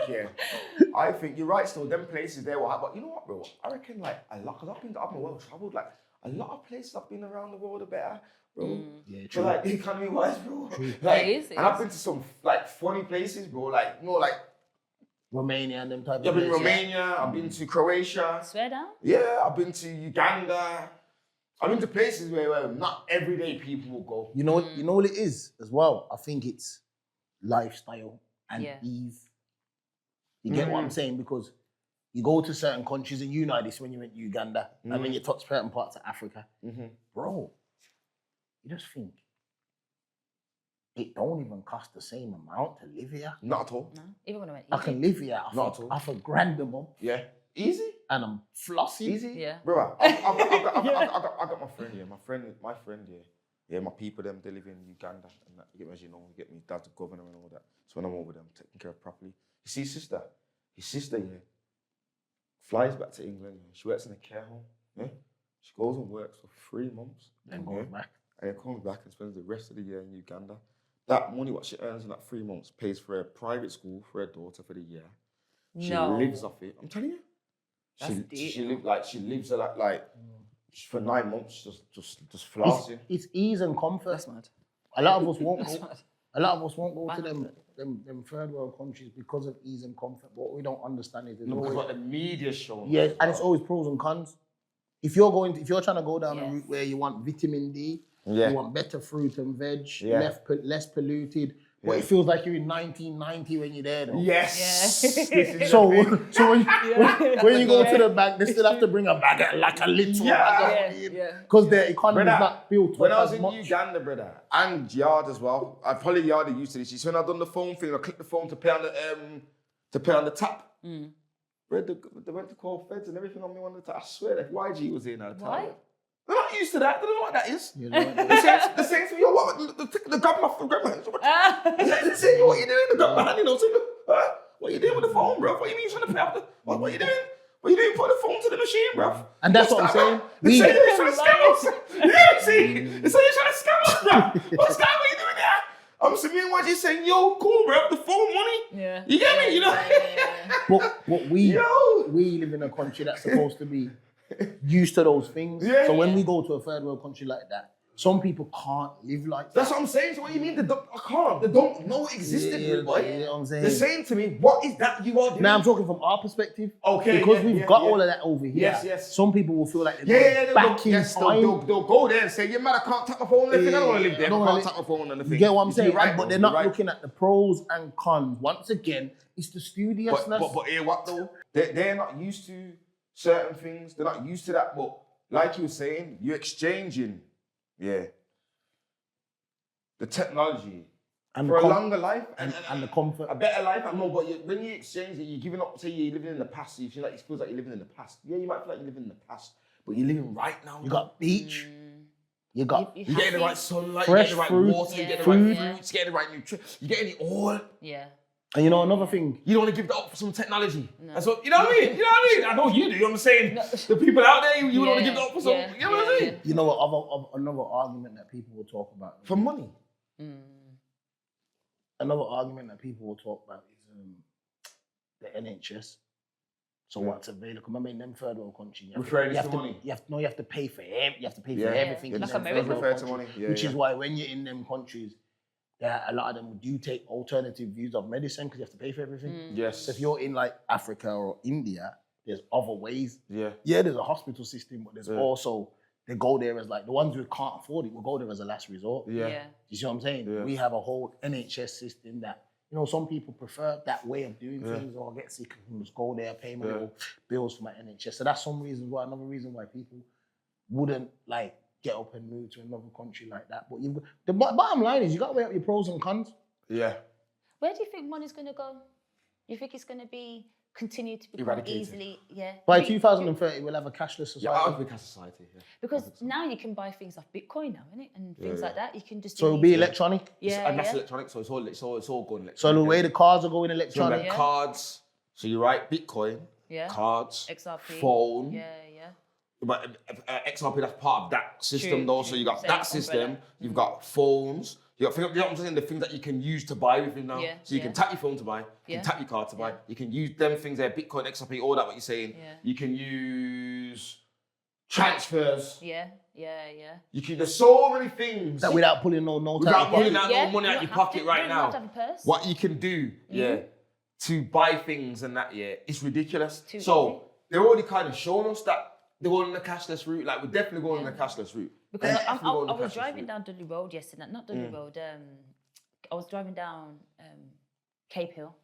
I think you're right. Still, them places there will have. But you know what, bro? I reckon like a lot. Cause I've been up in the world, traveled like a lot of places. I've been around the world a better, bro. Yeah, So like economy wise, bro. It Like, is. and I've been to some like funny places, bro. Like like Romania and them type of I've been to places. Romania. I've been to Croatia. Swear down. Yeah, I've been to Uganda. I've been to places where not everyday people will go. You know what it is as well? I think it's lifestyle and ease. You get what I'm saying? Because you go to certain countries, and you know this when you went to Uganda, and when you touch certain parts of Africa, bro, you just think, it don't even cost the same amount to live here. Not at all. No. Even when I went I can live here Not at all. off a grand a month, Yeah. Easy. and I'm flossy. Easy. Yeah. Bro, I got my friend here. My friend here. Yeah, my people, them, they live in Uganda. And that, you get me, as you know, you get me, dad's a governor and all that. So when I'm over there, I'm taking care of properly. You see his sister, yeah, flies back to England. Yeah. She works in a care home. Yeah. She goes and works for 3 months. Then goes back. And then comes back and spends the rest of the year in Uganda. That money, what she earns in that 3 months, pays for a private school for her daughter for the year. She No. lives off it. I'm telling you. That's deep. She lives a lot like for 9 months, just flossing. It's ease and comfort. That's mad. A lot of us won't That's go. mad. A lot of us won't go to Wow. them third world countries because of ease and comfort. But what we don't understand is there's No, because always, what the media shows. yeah, and it's always pros and cons. If you're trying to go down a Yes. route where you want vitamin D, Yeah. you want better fruit and veg, Yeah. less polluted, but Yeah. it feels like you're in 1990 when you're there. Though. Yes. Yeah. This is So, the thing. so when you go to the bank, they still have to bring a bag, like a little bag, Yeah. because their economy is Brother, not built when up I was as in much. Uganda, brother, and Yard as well, I probably Yard used to this. You see, when I done the phone thing, I clicked the phone to pay on the tap. Brother, they went to call feds and everything on me on the tap. I swear that YG was in at the time. Why? They're not used to that. They don't know what that is. You know what I mean? The same to me, yo, what? The grab my hand. They say, yo, what you doing? The grab my hand, you know. Say, what you doing with the phone, bro? What you mean trying to pay off the? What you doing? What you doing? Put the phone to the machine, bro. And that's what I'm saying. They say you're trying to scam us. Yeah, see? They say you're trying to scam us, bro. What's that? What you doing there? I'm saying, me and YG saying, yo, cool, bro. The phone money. Yeah. You get me? You know? But we Yo. live in a country that's supposed to be used to those things. Yeah. So when we go to a third world country like that, some people can't live like that. That's what I'm saying. So what you mean? I can't. They don't know it existed, Yeah, boy. you know what I'm saying? They're saying to me, what is that you are doing? Now I'm talking from our perspective. Okay, Because yeah, we've yeah, got yeah. all of that over here. Yes, yes. Some people will feel like they're Yeah, going back in time. they'll go there and say, yeah, man, I can't tap my phone on anything. I don't want to live there. don't I wanna can't li- tap my phone on anything. You get what I'm You see, saying? you're right, but bro, they're you're not right. looking at the pros and cons. Once again, it's the studiousness. But hear what though? They're not used to certain things. They're not used to that. But like you were saying, you're exchanging, the technology And for the a longer life and the comfort. a better life. I know, but when you exchange it, you're giving up. Say you're living in the past. You feel like it feels like you're living in the past. Yeah, you might feel like you're living in the past, but you're living right now. You got beach. You got You You're getting the happy? right sunlight, Fresh you're getting the right fruit, water, you're getting the food. right fruits, you're getting the right nutrition, you're getting it all. Yeah. and you know another thing. You don't want to give that up for some technology. That's what, you know what I mean? You know what I mean? I know you do. I'm saying the people out there, you don't want to give that up for some, you know what I mean? You know what another argument that people will talk about. For money. Another argument that people will talk about is the NHS. So what's available? Remember in them third world countries, Referring you have to money. You have to pay for everything Yeah, in like them America. third world Refer to countries, money. Yeah, which yeah. is why when you're in them countries, a lot of them do take alternative views of medicine because you have to pay for everything. Yes. So if you're in like Africa or India, there's other ways. Yeah. Yeah, there's a hospital system, but there's also they go there as like the ones who can't afford it will go there as a last resort. Yeah. You see what I'm saying? Yeah. We have a whole NHS system that, you know, some people prefer that way of doing things or get sick and just go there, pay my little bills for my NHS. So that's some reasons why, another reason why people wouldn't like get up and move to another country like that. But you've got, the bottom line is you got to weigh up your pros and cons. Yeah. Where do you think money's going to go? You think it's going to be continue to become Eradicated. easily? Yeah. By You- 2030, we'll have a cashless society. Yeah, I would think society. Yeah. Because now you can buy things like Bitcoin now, innit? And things like that. You can just So do it'll be these- electronic. Yeah, And that's yeah. electronic, so it's all going electronic. So the way the cars are going So electronic. like cards, so you write Bitcoin, Yeah. cards, XRP. phone. Yeah, yeah. But XRP, that's part of that system True, though. So true. you got Same that umbrella. system, you've got phones, you know what I'm saying? The things that you can use to buy with it now. Yeah, So you can yeah. tap your phone to buy, you Yeah. can tap your card to buy, Yeah. you can use them things there, Bitcoin, XRP, all that what you're saying. Yeah. You can use transfers. Yeah. There's so many things That without pulling no note without out. pulling out Yeah, no money you out don't your have pocket to- right you don't now. have to have a purse. What you can do, to buy things and that, it's ridiculous. Too so easy. they're already kind of showing us that they're going on the cashless route. Like we're definitely going on the cashless route. Because Definitely going I on the was cashless driving route. down Dudley Road yesterday. Not Dudley Road. I was driving down Cape Hill,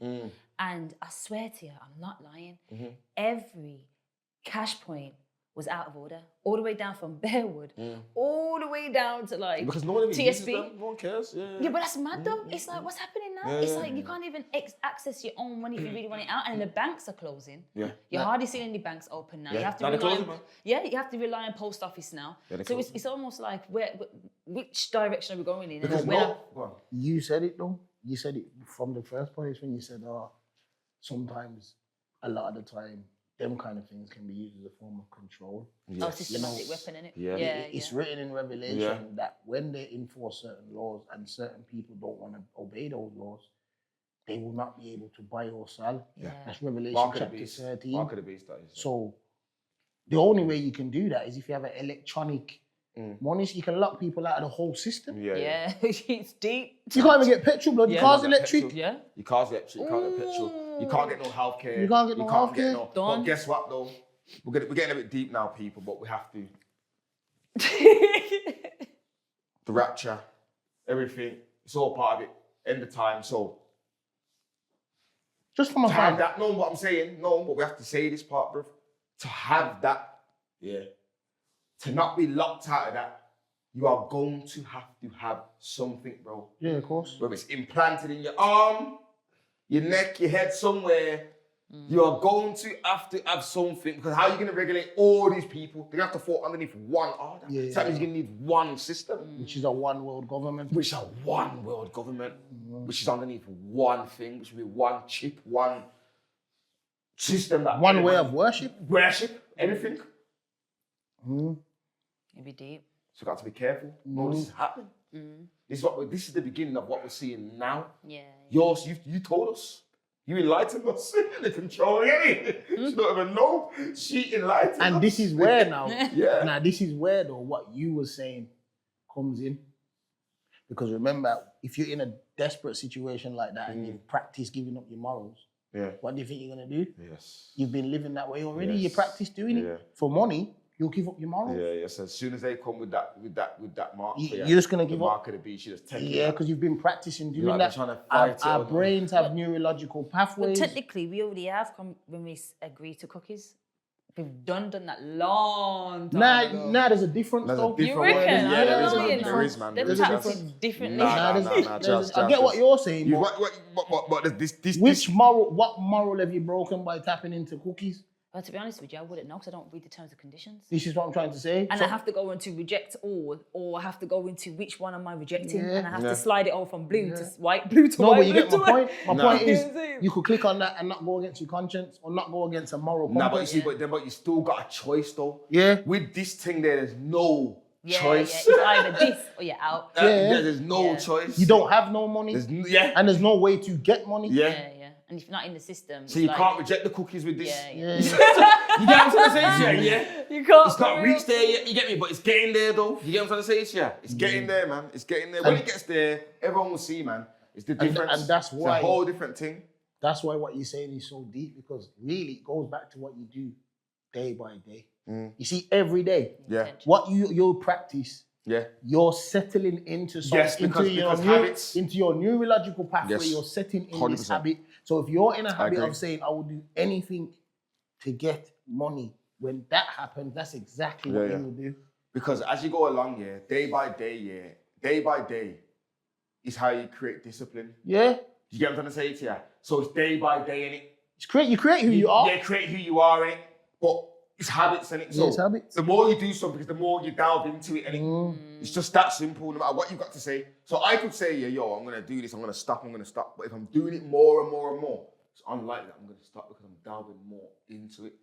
and I swear to you, I'm not lying. Every cash point was out of order, all the way down from Bearwood, all the way down to like Because no one even uses TSB. them. No one cares. Yeah, but that's mad though. It's like, what's happening now? Yeah, It's yeah, like you can't even access your own money if you really want it out, and the banks are closing. Yeah. You're hardly seeing any banks open now. You Yeah. have to Now they're rely closing, on, man. you have to rely on post office now. Yeah, they're So closing. it's almost like which direction are we going in? Because And when go on. You said it though. You said it from the first place when you said, sometimes, a lot of the time, them kind of things can be used as a form of control. oh, systematic weapon, innit? Yeah. It's written in Revelation that when they enforce certain laws and certain people don't want to obey those laws, they will not be able to buy or sell. Yeah. That's Revelation Mark of the chapter beast. 13. Mark of the beast, that is. So The only way you can do that is if you have an electronic money, so you can lock people out of the whole system. Yeah, it's deep. You can't even get petrol, blood. Your Yeah. car's You can't get electric. petrol. Yeah. Your car's electric, you can't get petrol. You can't get no healthcare. You can't get no healthcare. But Done. guess what though? We're getting a bit deep now, people, but we have to. The rapture, everything, it's all part of it. End of time. So Just from a to have fan. that, no, what I'm saying, no, but we have to say this part, bro. To have that, to not be locked out of that, you are going to have something, bro. Yeah, of course. Whether it's implanted in your arm, your neck, your head, somewhere, you are going to have something, because how are you going to regulate all these people? They're going to have to fall underneath one order. Yeah. So that means you're going to need one system, Which is a one world government. which is a one world government, which is underneath one thing, which will be one chip, one system. That One way of worship. worship, everything. It'd be deep. So got to be careful. No, this is happening. This is the beginning of what we're seeing now. Yeah. You told us. You enlightened us. The control, she don't even know. She enlightened us. And this is where now. Yeah. Now, this is where though what you were saying comes in. Because remember, if you're in a desperate situation like that and you've practiced giving up your morals, what do you think you're gonna do? Yes. You've been living that way already. You Yes. practice doing Yeah. it for money. You'll give up your morals. Yeah, yes. As soon as they come with that mark, You're just gonna the give mark up. of the beast, you just take Yeah, it. because you've been practicing doing like that. they're trying to fight it Our on- brains have neurological But pathways. technically, we already have come when we agree to cookies. We've done that long time ago. Nah, there's a difference There's a though. difference. You reckon? Yeah, I there don't is, know, man. you There know. is, man. They're There is, practicing just- differently. Nah, There's- I just- get what you're saying, You, but what, this, what moral have you broken by tapping into cookies? But to be honest with you, I wouldn't know because I don't read the terms and conditions. This is what I'm trying to say. And So- I have to go into reject all, or I have to go into which one am I rejecting, Yeah. and I have Yeah. to slide it all from blue to white, blue to No, white. but you blue get to my white. point. My Nah. point is, You know what I'm saying? you could click on that and not go against your conscience or not go against a moral compass. Nah, but you see, but you still got a choice though. Yeah. With this thing, there's no Yeah, choice. yeah, it's either this or you're out. There's no Yeah. choice. You don't have no money, Yeah. and there's no way to get money. Yeah. Yeah, yeah. And if you're not in the system, So you can't reject the cookies with this. Yeah, Yeah. You get what I'm trying to say to you? Yeah. You can't. It's not reached there yet, you get me? But it's getting there though. You get what I'm trying to say to you? It's getting there, man. It's getting there. When it gets there, everyone will see, man. It's the difference. and that's why- It's a whole different thing. That's why what you're saying is so deep, because really it goes back to what you do day by day. You see, every day, Yeah. what you practice, Yeah. you're settling into something, Yes, because habits. into your neurological pathway. Yes. You're setting in 100%. this habit. So if you're in a habit agree. of saying, "I will do anything to get money," when that happens, that's exactly what Yeah, you will do. Because as you go along, day by day, is how you create discipline. Yeah, You get what I'm trying to say to you? So it's day by day, innit? you create who you are. Yeah, create who you are, innit? But it's habits, innit? So it's habits. the more you do something, the more you delve into it, innit? It's just that simple, no matter what you've got to say. So I could say, yo, I'm gonna do this, I'm gonna stop. But if I'm doing it more and more and more, it's unlikely that I'm gonna stop because I'm delving more into it.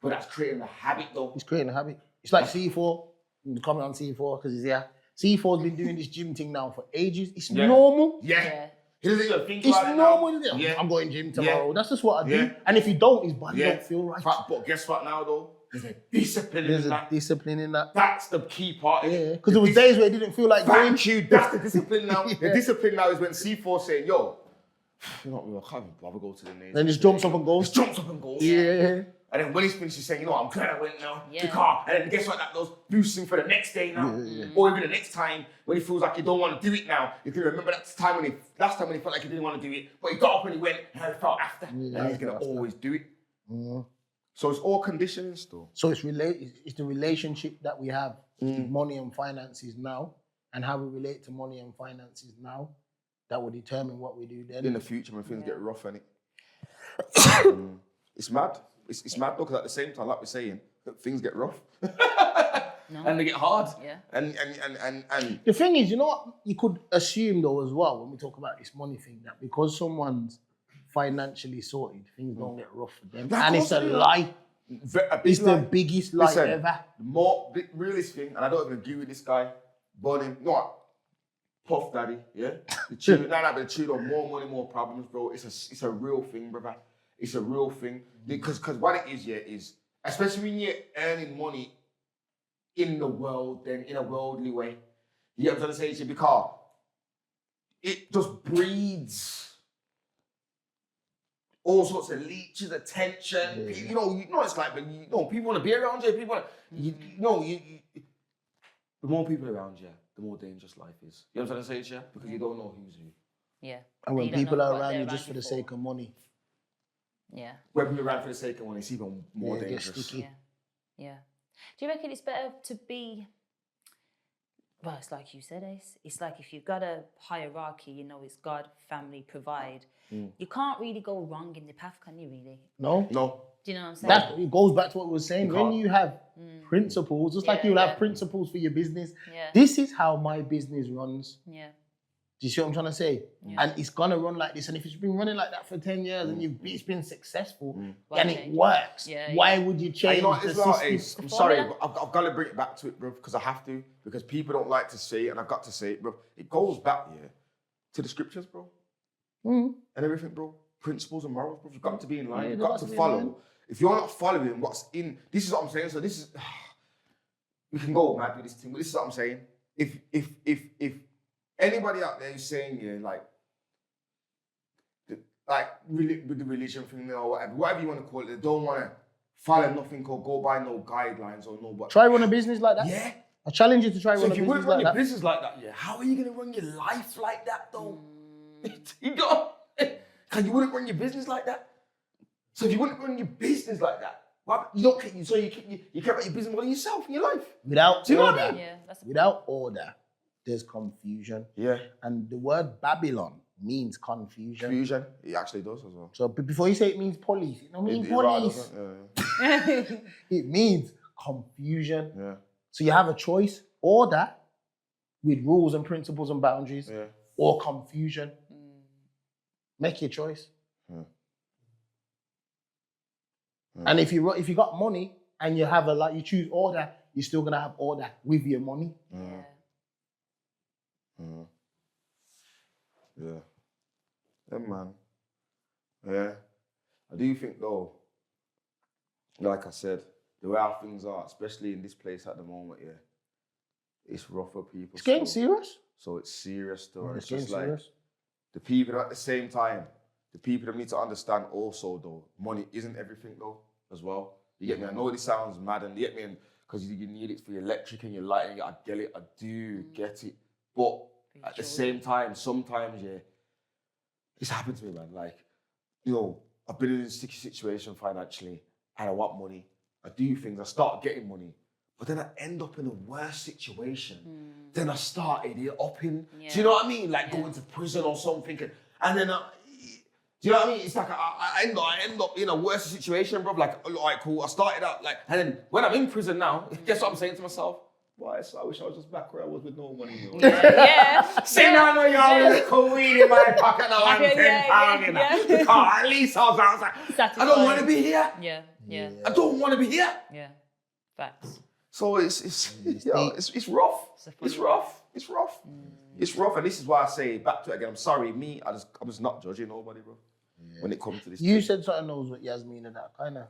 But that's creating a habit though. He's creating a habit. It's like C4. You can comment on C4 because he's here. C4's been doing this gym thing now for ages. It's Yeah. normal. Yeah. He doesn't even think It's about it normal, now. isn't it? Yeah. I'm going gym tomorrow. That's just what I do. Yeah. And if you don't, his body Yeah. don't feel right. But guess what now though? There's a discipline There's in a that. discipline in that. That's the key part. Yeah, because there was days where he didn't feel like going. Thank you. That's the discipline now. Yeah. The discipline now is when C4 say, yo, you know what, I can't even bother go to the names. Then just jumps up and goes. Just jumps up and goes. Yeah. And then when he's finished, he's saying, you know what, I'm glad I went now. Yeah. The car. And then guess what? That goes boosting for the next day now. Or even the next time when he feels like he don't want to do it now. You can remember last time when he felt like he didn't want to do it, but he got up and he went and how he felt after. And he's going to always do it. So it's all conditioning still. So it's the relationship that we have with money and finances now, and how we relate to money and finances now, that will determine what we do then. In the future when things get rough, and it's mad. It's mad though, because at the same time, like we're saying, things get rough. And they get hard. Yeah. And The thing is, you know what? You could assume though as well when we talk about this money thing, that because someone's financially sorted, things don't get rough for them. Yeah, And of it's a course they lie. It's the biggest lie Listen, ever. the realest thing, and I don't even agree with this guy, Bonnie, no what? Puff Daddy, yeah? The tune, but the tune on more money, more problems, bro. It's a real thing, brother. It's a real thing. Because what it is, yeah, is Especially when you're earning money in the world, then in a worldly way. You get what I'm trying to say to you? Because it just breeds all sorts of leeches, attention. Yeah. You know, it's like when people want to be around you. People want the more people around you, the more dangerous life is. You know what I'm trying to say to you? Because you don't know who's who. Yeah. And when you don't people know are what around they're you just for the sake of money, Yeah. When people are around for the sake of money, it's even more it gets dangerous. sticky. Yeah. Do you reckon it's better to be? Well, it's like you said, Ace. It's like if you've got a hierarchy, you know, it's God, family, provide. You can't really go wrong in the path, can you? Really? No. Do you know what I'm saying? It goes back to what we were saying. You When can't. you have principles, just like Yeah, you'll yeah. have principles for your business. Yeah. This is how my business runs. Yeah. Do you see what I'm trying to say? Yeah. And it's gonna run like this. And if it's been running like that for 10 years and it's been successful Why and change? it works, Yeah, why yeah. would you And change you know what, the as well, system? Ace, I'm sorry, but I've got to bring it back to it, bro, because I have to. Because people don't like to say it, and I've got to say it, bro. It goes back, to the scriptures, bro. And everything, bro. Principles and morals, bro. You've got to be in line. Yeah, You've they've got got to to be in follow. line. If you're not following what's in, this is what I'm saying. So this is, we can go mad with this thing, but this is what I'm saying. If anybody out there is saying, with the religion thing or whatever you want to call it, they don't want to follow nothing or go by no guidelines or no. But Try run a business like that. yeah. I challenge you to try So run if a you wouldn't business run like your that. business like that, how are you going to run your life like that, though? You know? Because you wouldn't run your business like that. So if you wouldn't run your business like that, you care about your business more than yourself in your life. Without Do you know what I order, mean? Yeah. That's without order, there's confusion. Yeah. And the word Babylon means confusion. Fusion, it actually does as well. So before you say it means police, it don't mean It rather police. doesn't, It means confusion. yeah. So you have a choice: order with rules and principles and boundaries, Yeah. or confusion. Make your choice. And if you got money and you have you choose order, you're still gonna have order with your money. Yeah. Yeah, man. Yeah. I do think though, like I said, the way how things are, especially in this place at the moment, it's rough for people. It's getting still. serious. So it's serious though. It's It's getting just like serious. the people at the same time, the people that need to understand also though, money isn't everything though, as well. You get me? I know this sounds mad and you get me, because you need it for your electric and your lighting. I get it, I do get it. But at the same time, sometimes, it's happened to me, man. Like, I've been in a sticky situation financially and I want money. I do things, I start getting money, but then I end up in a worse situation than I started it up in. Yeah. Do you know what I mean? Like going to prison or something. And then, do you know what I mean? It's like I end up in a worse situation, bro. Like, all right, cool. I started out and then when I'm in prison now, guess what I'm saying to myself? Why? So I wish I was just back where I was with no money. Yeah. See, now I know y'all with a cool weed in my pocket now. I'm £10 in the car. At least I was like, I don't want to be here. Yeah. I don't want to be here. Yeah. Facts. So it's rough. It's rough. It's rough, and this is why I say back to it again. I'm sorry, I'm just not judging nobody, bro. When it comes to this, You said something knows what Yasmin and that kind of.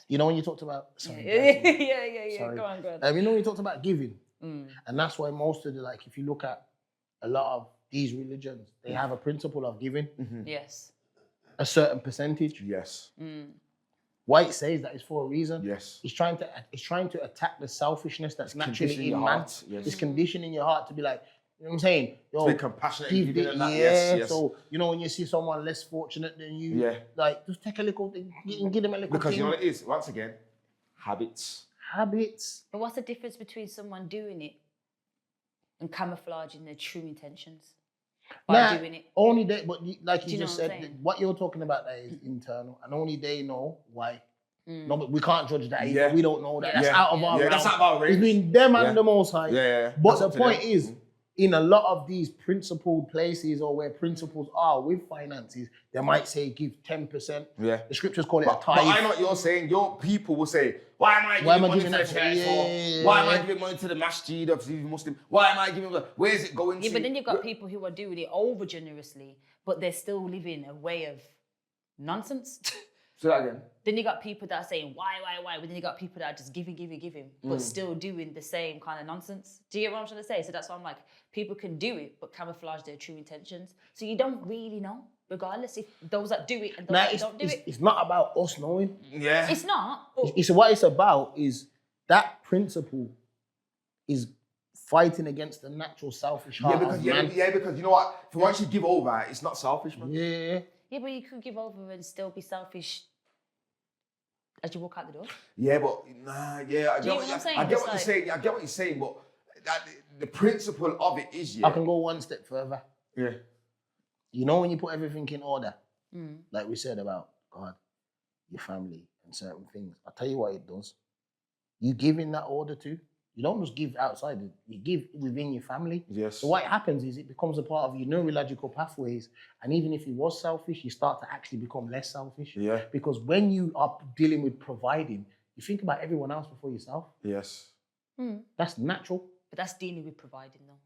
You know when you talked about Yeah. Sorry. Go on. you know when you talked about giving, and that's why most of if you look at a lot of these religions, they have a principle of giving Yes. a certain percentage. yes, Why it says that is for a reason. yes, It's trying to attack the selfishness that's naturally conditioning in your man. heart, yes. It's conditioning your heart to be like, you know what I'm saying? Yo, be compassionate, give giving the- and that. yeah. Yes. So when you see someone less fortunate than you, just take a little thing, give them a little Because thing. you know what it is. Once again, habits. Habits. But what's the difference between someone doing it and camouflaging their true intentions by doing it? Only they, but like Do you you just know what I'm said, saying? what you're talking about there is internal, and only they know why. No, but we can't judge that. Yeah. We don't know that. That's Yeah. out of our Yeah, realm. that's out of our range. It's been them Yeah. and the Most High. Yeah. But That's the up to point them. is, in a lot of these principled places or where principles are with finances, they might say give 10%. Yeah. The scriptures call it But a tithe. I know what you're saying. Your people will say, why am I giving money to the church for? Why am I giving money to the masjid of the Muslim? Why am I giving? Where's it going to? Yeah, but then you've got people who are doing it over generously, but they're still living a way of nonsense. Say that again. Then you got people that are saying why, but then you got people that are just giving, but still doing the same kind of nonsense. Do you get what I'm trying to say? So that's why I'm like, people can do it, but camouflage their true intentions. So you don't really know, regardless if those that do it and those that don't do it. It's not about us knowing. Yeah. It's not. It's what it's about is that principle is fighting against the natural selfish heart of man. Because you know what? If once you give over, it's not selfish, man. Yeah. Yeah, but you could give over and still be selfish as you walk out the door. Yeah, but I get what you're saying. I get what you're saying, but the principle of it is, I can go one step further. Yeah. You know when you put everything in order, like we said about God, your family, and certain things. I'll tell you what it does. You give in that order too. You don't just give outside, you give within your family. Yes. So what happens is it becomes a part of your neurological pathways. And even if you was selfish, you start to actually become less selfish. Yeah. Because when you are dealing with providing, you think about everyone else before yourself. Yes. That's natural. But that's dealing with providing though.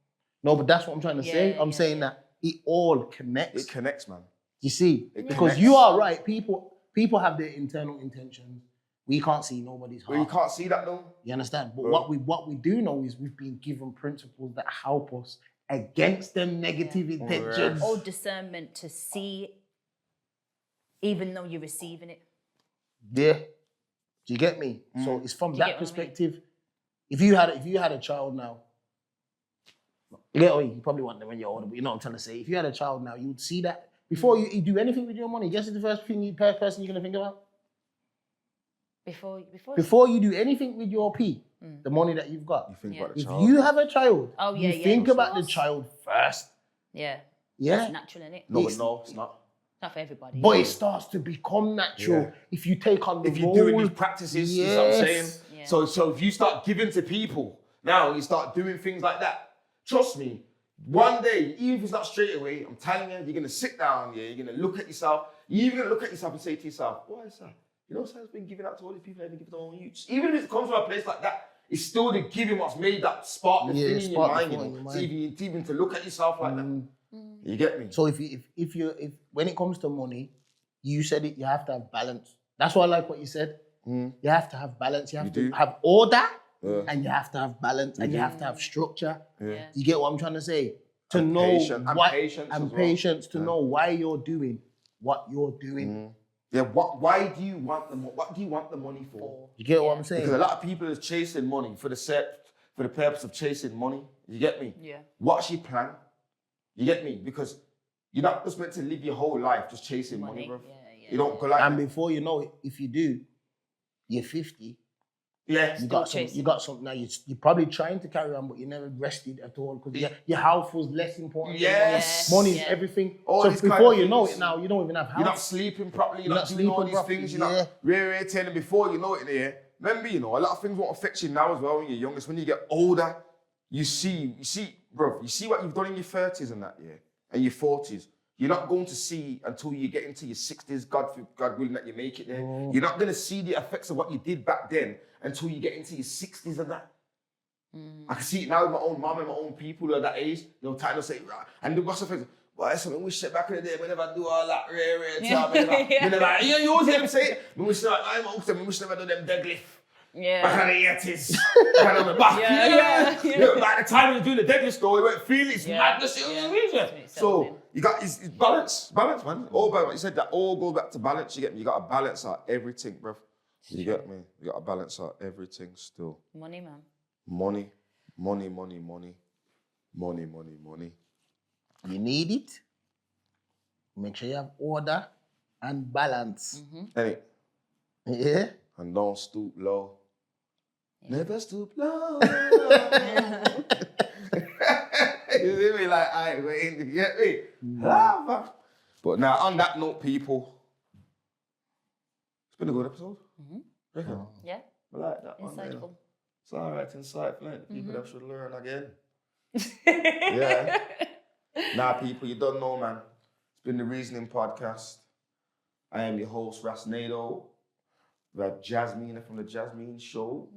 No, but that's what I'm trying to say. I'm saying that it all connects. It connects, man. You see? Because connects. you are right. People have their internal intentions. We can't see nobody's heart. Well, you can't see that though. You understand? But what we do know is we've been given principles that help us against them negative intentions. Or discernment to see even though you're receiving it. Yeah. Do you get me? So it's from that perspective. If you had a child now, you probably want them when you're older, but you know what I'm trying to say. If you had a child now, you would see that before you do anything with your money. Guess it's the first person you're gonna think about? Before you do anything with your the money that you've got. You think about the child. If you have a child, you think about the child first. Yeah. Yeah. It's natural, isn't it? No, it's not. Not for everybody. But it starts to become natural if you take on the role. If you're doing these practices, you know what I'm saying? Yeah. So if you start giving to people, now you start doing things like that, trust me, one day, even if it's not straight away, I'm telling you, you're going to sit down, you're going to look at yourself, you're even going to look at yourself and say to yourself, why is that? You know, someone's been giving out to all these people that haven't given to their own youths. Even if it comes from a place like that, it's still the giving what's made that spark, the thing in your mind, you know. So even to look at yourself like that. You get me? So if when it comes to money, you said it, you have to have balance. That's why I like what you said. You have to have balance. You have to have order, and you have to have balance, and you have to have structure. Yeah. You get what I'm trying to say? To And know patience to know why you're doing what you're doing. Yeah, why do you want the what do you want the money for? You get what I'm saying? Because a lot of people is chasing money for the purpose of chasing money. You get me? Yeah. What's your plan? You get me? Because you're not just meant to live your whole life just chasing money, bro. Yeah. You don't go like And that. before you know it, if you do, you're 50. Yeah. You got something now. You're probably trying to carry on, but you never rested at all because your house was less important. Yes. Money is everything. All So these before kind of you know things. it now, you don't even have house. You're not sleeping properly. You're not doing all sleeping these properly, things. You're not reiterating. Before you know it, there. Remember, you know, a lot of things won't affect you now as well when you're young. It's when you get older, you see, bro. You see what you've done in your 30s and that, and your 40s. You're not going to see until you get into your 60s, God willing that you make it there. You're not going to see the effects of what you did back then until you get into your 60s and that. I can see it now with my own mum and my own people at that age. They'll try to say, right. And what's the thing? Well, that's something we said back in the day. We never do all that rare time. You always hear them say it. We wish never do them deadlift. Yeah. Back in the 80s. Back on the back. Yeah. By the time we were doing the deadlift though, we went feel it's madness. So you got it's balance, man. All balance. You said that all goes back to balance. You get me? You got to balance out everything, bruv. You get me? You got to balance out everything still. Money, man. Money. You need it. Make sure you have order and balance. Hey, Yeah. and don't stoop low. Never stoop low. You see me? Like, I ain't waiting to get me. But now, on that note, people, it's been a good episode. Reckon? Yeah. I like that one. Insightful. It's all right, insightful. Like, people that should learn again. Yeah. Now, people, you don't know, man. It's been the Reasoning Podcast. I am your host, Rasnado. We had Jasmine from the Jasmine Show.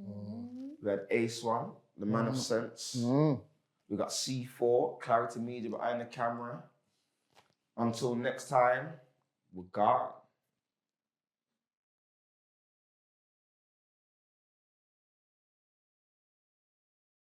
We had Ace One, the man of sense. We got C4, Clarity Media behind the camera. Until next time, we're God.